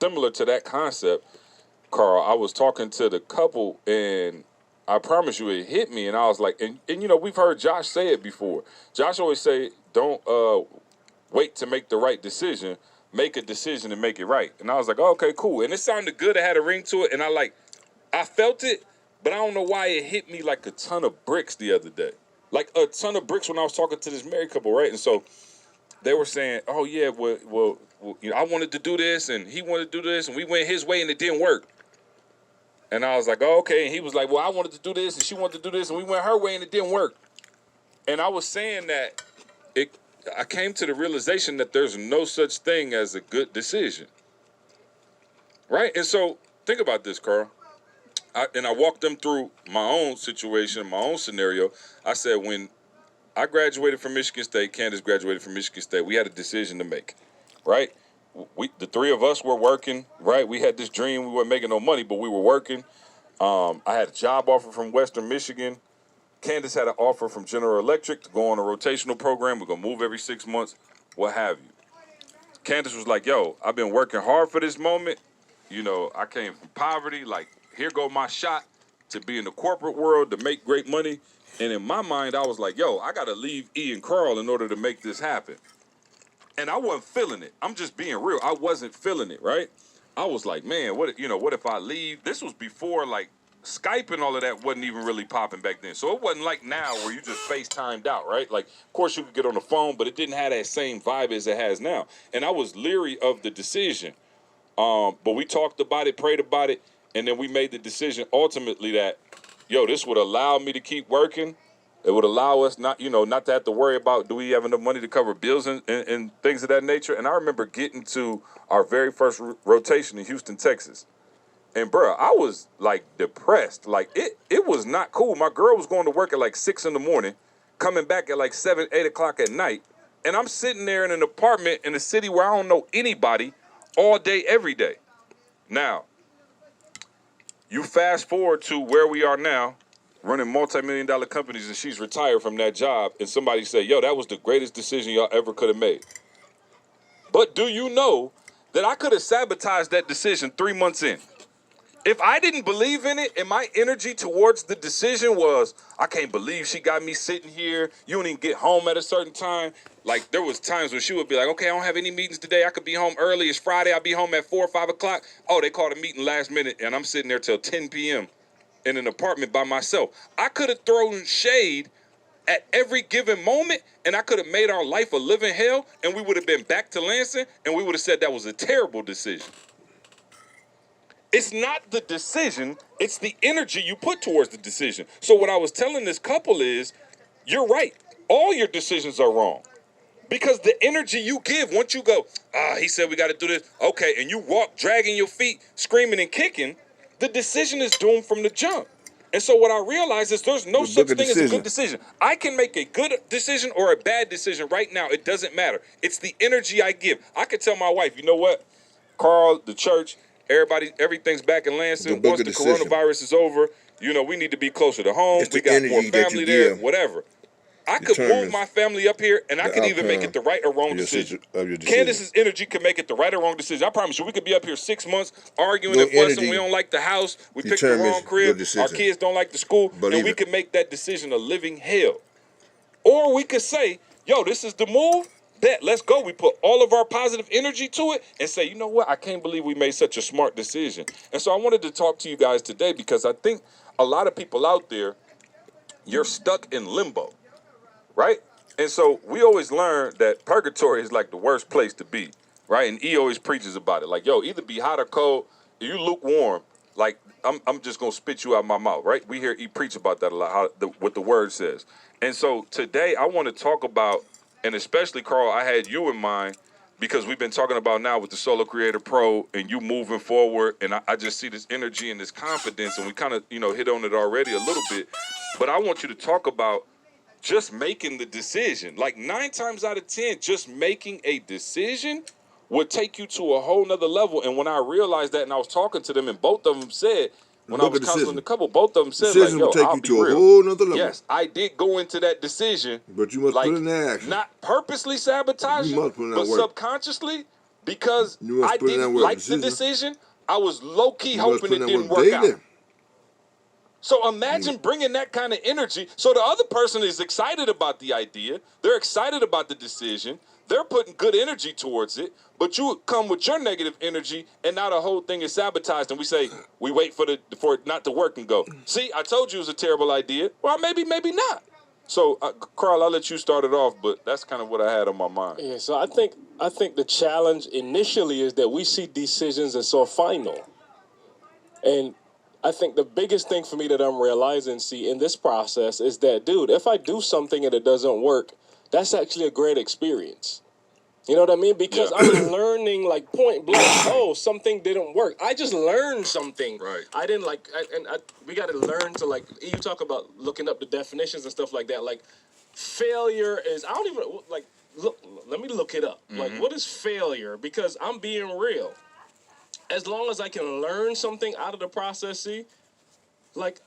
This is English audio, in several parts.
similar to that concept, Carl, I was talking to the couple, and I promise you it hit me, and I was like, and you know, we've heard Josh say it before. Josh always say, don't wait to make the right decision, make a decision and make it right. And I was like, oh, okay, cool. And it sounded good, it had a ring to it, and I felt it, but I don't know why it hit me like a ton of bricks the other day. Like a ton of bricks when I was talking to this married couple, right? And so they were saying, oh yeah, well you know, I wanted to do this and he wanted to do this and we went his way and it didn't work. And I was like, oh, okay. And he was like, well, I wanted to do this and she wanted to do this and we went her way and it didn't work. And I was saying that I came to the realization that there's no such thing as a good decision. Right? And so think about this, Carl. I walked them through my own situation, my own scenario. I said, when I graduated from Michigan State, Candace graduated from Michigan State, we had a decision to make, right? The three of us were working, right? We had this dream. We weren't making no money, but we were working. I had a job offer from Western Michigan. Candace had an offer from General Electric to go on a rotational program. We're going to move every 6 months, what have you. Candace was like, yo, I've been working hard for this moment. You know, I came from poverty. Like, here go my shot to be in the corporate world, to make great money. And in my mind, I was like, yo, I got to leave E and Carl in order to make this happen. And I wasn't feeling it. I'm just being real. I wasn't feeling it, right? I was like, man, what if I leave? This was before, like, Skype and all of that wasn't even really popping back then. So it wasn't like now where you just FaceTimed out, right? Like, of course you could get on the phone, but it didn't have that same vibe as it has now. And I was leery of the decision. But we talked about it, prayed about it, and then we made the decision ultimately that, yo, this would allow me to keep working. It would allow us not to have to worry about, do we have enough money to cover bills and things of that nature. And I remember getting to our very first rotation in Houston, Texas. And, bro, I was, like, depressed. Like, it was not cool. My girl was going to work at, like, 6 in the morning, coming back at, like, 7, 8 o'clock at night. And I'm sitting there in an apartment in a city where I don't know anybody all day, every day. Now, you fast forward to where we are now, running multi-million-dollar companies, and she's retired from that job, and somebody say, yo, that was the greatest decision y'all ever could have made. But do you know that I could have sabotaged that decision 3 months in? If I didn't believe in it and my energy towards the decision was, I can't believe she got me sitting here, you don't even get home at a certain time. Like, there was times when she would be like, okay, I don't have any meetings today. I could be home early. It's Friday. I'll be home at 4 or 5 o'clock. Oh, they called a meeting last minute, and I'm sitting there till 10 p.m. in an apartment by myself. I could have thrown shade at every given moment, and I could have made our life a living hell, and we would have been back to Lansing, and we would have said that was a terrible decision. It's not the decision, it's the energy you put towards the decision. So what I was telling this couple is, you're right. All your decisions are wrong. Because the energy you give, once you go, he said we got to do this, okay, and you walk dragging your feet, screaming and kicking, the decision is doomed from the jump. And so what I realize is there's no such thing as a good decision. I can make a good decision or a bad decision right now. It doesn't matter. It's the energy I give. I could tell my wife, you know what, Carl, the church, everything's back in Lansing. Once the coronavirus is over, we need to be closer to home. We got more family there, whatever. I could move my family up here, and I could even make it the right or wrong decision. Candace's energy could make it the right or wrong decision. I promise you, we could be up here 6 months arguing and fussing. We don't like the house. We picked the wrong crib. Our kids don't like the school. And we could make that decision a living hell. Or we could say, yo, this is the move. Bet, let's go. We put all of our positive energy to it and say, you know what? I can't believe we made such a smart decision. And so I wanted to talk to you guys today because I think a lot of people out there, you're stuck in limbo, right? And so we always learn that purgatory is like the worst place to be, right? And E always preaches about it. Like, yo, either be hot or cold. If you lukewarm, like, I'm just going to spit you out my mouth, right? We hear E preach about that a lot, what the word says. And so today I want to talk about, and especially, Carl, I had you in mind because we've been talking about now with the Solo Creator Pro and you moving forward. And I just see this energy and this confidence, and we kind of, hit on it already a little bit. But I want you to talk about just making the decision. Like 9 times out of 10, just making a decision would take you to a whole nother level. And when I realized that, and I was talking to them, and both of them said, when I was counseling the couple, both of them said, decision like, yo, will take you to a whole nother level. Yes, I did go into that decision. But you must put it in action. Not purposely sabotaging, but subconsciously, because You must I put in that didn't work. like the decision, I was low-key You must hoping put it in that didn't work work out. daily. So imagine bringing that kind of energy. So the other person is excited about the idea. They're excited about the decision. They're putting good energy towards it. But you come with your negative energy, and now the whole thing is sabotaged. And we say we wait for it not to work and go. See, I told you it was a terrible idea. Well, maybe not. So, Carl, I'll let you start it off, but that's kind of what I had on my mind. Yeah, so I think the challenge initially is that we see decisions as so final. And I think the biggest thing for me that I'm realizing, in this process is that, dude, if I do something and it doesn't work, that's actually a great experience. You know what I mean? Because Yeah. I'm learning, like, point blank, oh, something didn't work. I just learned something. Right. I didn't, like, we got to learn to, like, you talk about looking up the definitions and stuff like that. Like, failure is, I don't even, like, look, let me look it up. Like, what is failure? Because I'm being real. As long as I can learn something out of the process, like,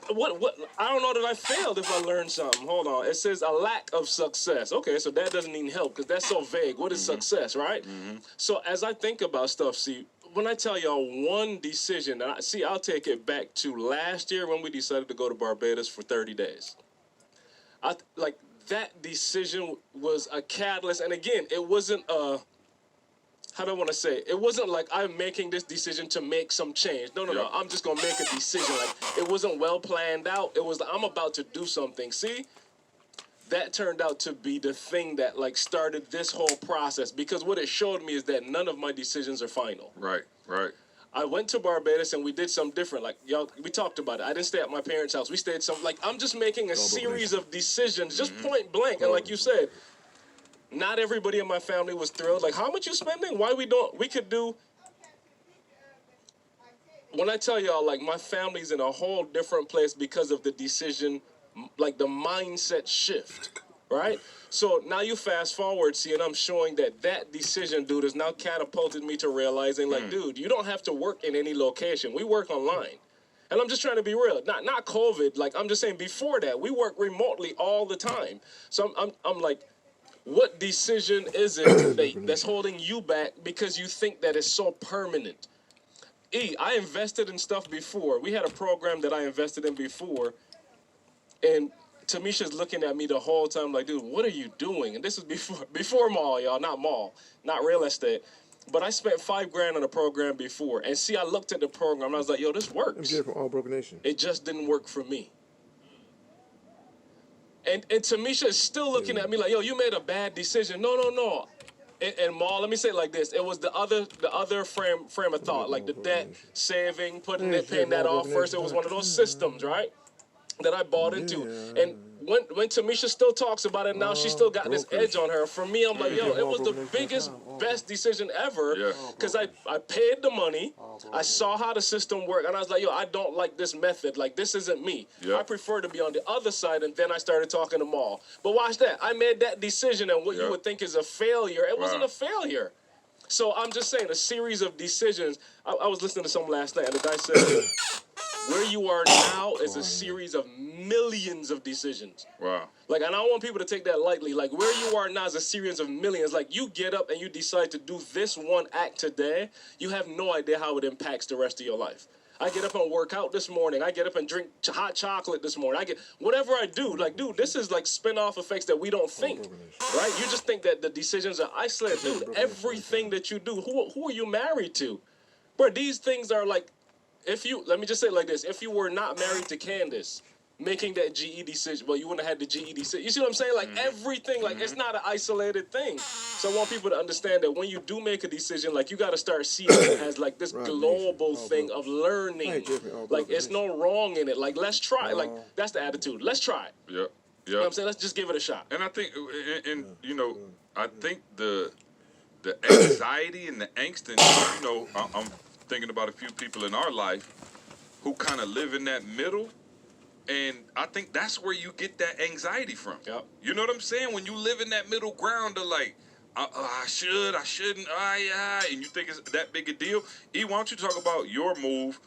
what I don't know that I failed if I learned something. Hold on. It says a lack of success. Okay, so that doesn't even help because that's so vague. What is success, right? So as I think about stuff, when I tell y'all one decision, and I'll take it back to last year when we decided to go to Barbados for 30 days. Like that decision was a catalyst, and again, it wasn't a, how do I want to say? It wasn't like I'm making this decision to make some change. No. I'm just going to make a decision. Like, it wasn't well planned out. It was, I'm about to do something. See? That turned out to be the thing that, like, started this whole process. Because what it showed me is that none of my decisions are final. Right. I went to Barbados and we did something different. Like, y'all, we talked about it. I didn't stay at my parents' house. We stayed like, I'm just making a series of decisions, just point blank. And like you said, not everybody in my family was thrilled. Like, how much you spending? Why we could do. When I tell y'all, like, my family's in a whole different place because of the decision, like the mindset shift, right? So now you fast forward, and I'm showing that decision, dude, has now catapulted me to realizing, like, dude, you don't have to work in any location. We work online. And I'm just trying to be real. Not COVID. Like, I'm just saying before that, we work remotely all the time. So I'm like, what decision is it that's holding you back because you think that it's so permanent? I invested in stuff before. We had a program that I invested in before, and Tamisha's looking at me the whole time like, dude, what are you doing? And this is before mall, y'all, not real estate. But I spent $5,000 on a program before, and I looked at the program and I was like, yo, this works. I'm from All Broken Nation. It just didn't work for me. And Tamisha is still looking at me like, yo, you made a bad decision. No. And Maul, let me say it like this. It was the other frame of thought, like the debt, saving, paying that off first. It was one of those systems, right, that I bought into. And when Tamisha still talks about it now, she still got this edge on her. For me, I'm like, yo, it was the biggest, best decision ever because I paid the money. I saw how the system worked, and I was like, yo, I don't like this method. Like, this isn't me. I prefer to be on the other side, and then I started talking to Maul. But watch that. I made that decision, and what you would think is a failure, it wasn't a failure. So I'm just saying, a series of decisions. I was listening to something last night, and the guy said, where you are now is a series of millions of decisions. Wow. Like, and I don't want people to take that lightly. Like, where you are now is a series of millions. Like, you get up and you decide to do this one act today, you have no idea how it impacts the rest of your life. I get up and work out this morning. I get up and drink hot chocolate this morning. Whatever I do, like, dude, this is like spin-off effects that we don't think, right? You just think that the decisions are isolated. Dude, everything that you do, who are you married to? Bro, these things are like, let me just say it like this. If you were not married to Candace, making that GE decision, well, you wouldn't have had the GE decision. You see what I'm saying? Like, everything, like, it's not an isolated thing. So I want people to understand that when you do make a decision, like, you got to start seeing it as, like, this global thing of learning. Like, it's no wrong in it. Like, let's try. Like, that's the attitude. Let's try it. Yeah. You know what I'm saying? Let's just give it a shot. And I think, I think the anxiety and the angst, and, I'm thinking about a few people in our life who kind of live in that middle. And I think that's where you get that anxiety from. Yep. You know what I'm saying? When you live in that middle ground of like, I shouldn't, and you think it's that big a deal. E, why don't you talk about your move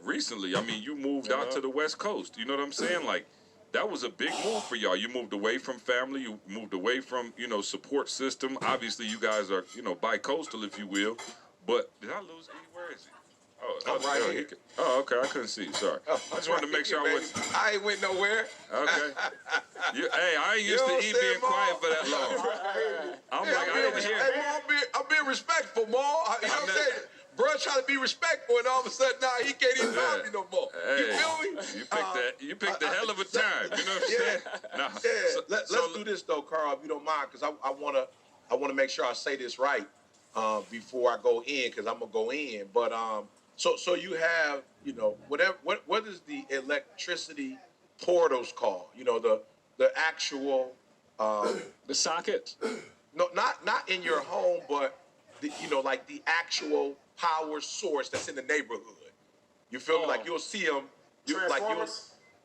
recently? I mean, you moved out to the West Coast. You know what I'm saying? Like, that was a big move for y'all. You moved away from family. You moved away from, support system. Obviously, you guys are, bi-coastal, if you will. But did I lose E? Where is he? I'm right here. Oh, okay. I couldn't see. Sorry. I just wanted to make sure I wasn't. I ain't went nowhere. Okay. Hey, I ain't used to E being quiet for that long. I'm like, I didn't hear. Hey, Ma, I'm being respectful, Ma. You know what I'm saying? Bro trying to be respectful, and all of a sudden, now he can't even talk to me no more. Hey, you feel me? You picked a hell of a time. You know what I'm saying? Nah, Yeah. Let's do this though, Carl, if you don't mind, because I wanna make sure I say this right before I go in, because I'm gonna go in. But so you have, what is the electricity portals called? The actual The sockets. no, not in your home, but like the actual power source that's in the neighborhood. You feel me? Like you'll see them.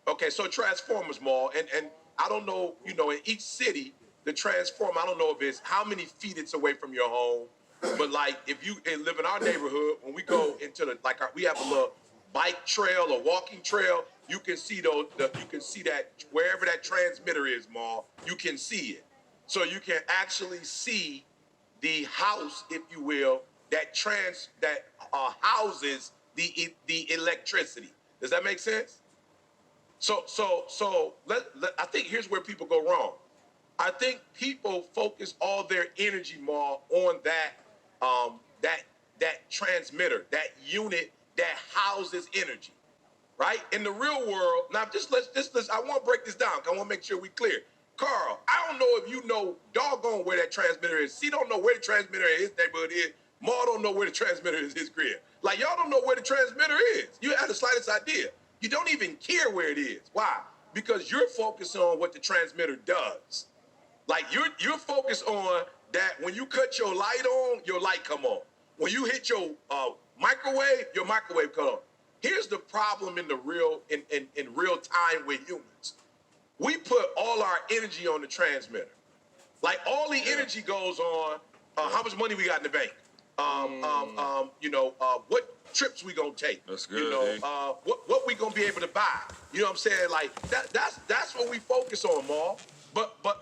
Okay, so transformers, Mall, and I don't know, in each city, the transformer, I don't know if it's how many feet it's away from your home, but like if you live in our neighborhood, when we go into we have a little bike trail or walking trail, you can see you can see that wherever that transmitter is, Mall, you can see it. So you can actually see the house, if you will, that houses the electricity. Does that make sense? So I think here's where people go wrong. I think people focus all their energy more on that transmitter, that unit that houses energy, right? In the real world, now let's I want to break this down. 'Cause I want to make sure we clear. Carl, I don't know if you know doggone where that transmitter is. C don't know where the transmitter in his neighborhood is. Ma don't know where the transmitter is in his crib. Like, y'all don't know where the transmitter is. You have the slightest idea. You don't even care where it is. Why? Because you're focused on what the transmitter does. Like, you're focused on that when you cut your light on, your light come on. When you hit your microwave, your microwave come on. Here's the problem in real time with humans. We put all our energy on the transmitter. Like, all the energy goes on how much money we got in the bank. What trips we gonna take. That's good. What we gonna be able to buy. You know what I'm saying? Like that's what we focus on, Maul. But